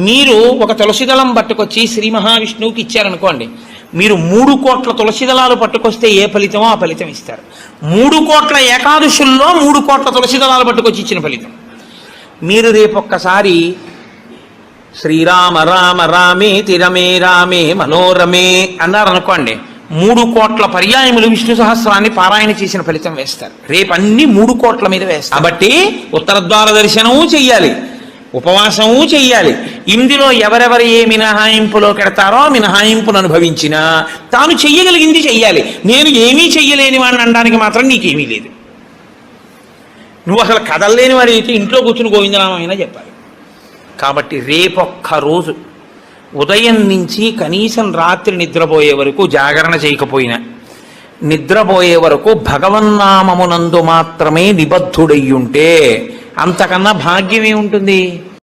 మీరు ఒక తులసి దళం పట్టుకొచ్చి శ్రీ మహావిష్ణువుకి ఇచ్చారనుకోండి, మీరు 3 కోట్ల తులసి దళాలు పట్టుకొస్తే ఏ ఫలితమో ఆ ఫలితం ఇస్తారు. 3 కోట్ల ఏకాదశుల్లో 3 కోట్ల తులసి దళాలు పట్టుకొచ్చి ఇచ్చిన ఫలితం. మీరు రేపొక్కసారి శ్రీరామ రామ రామేతి రమే రామే మనోరమే అన్నారనుకోండి, 3 కోట్ల పర్యాయములు విష్ణు సహస్రాన్ని పారాయణ చేసిన ఫలితం వేస్తారు. రేపు అన్ని 3 కోట్ల మీద వేస్తారు. కాబట్టి ఉత్తరద్వార దర్శనము చెయ్యాలి, ఉపవాసము చెయ్యాలి. ఇందులో ఎవరెవరు ఏ మినహాయింపులో కెడతారో మినహాయింపును అనుభవించినా తాను చెయ్యగలిగింది చెయ్యాలి. నేను ఏమీ చెయ్యలేని వాడిని అనడానికి మాత్రం నీకేమీ లేదు. నువ్వు అసలు కదలలేని వాడు అయితే ఇంట్లో కూర్చుని గోవిందనామైనా చెప్పాలి. కాబట్టి రేపొక్క రోజు ఉదయం నుంచి కనీసం రాత్రి నిద్రపోయే వరకు జాగరణ చేయకపోయినా, నిద్రపోయే వరకు భగవన్నామమునందు మాత్రమే నిబద్ధుడయ్యుంటే అంతకన్నా భాగ్యమే ఉంటుంది.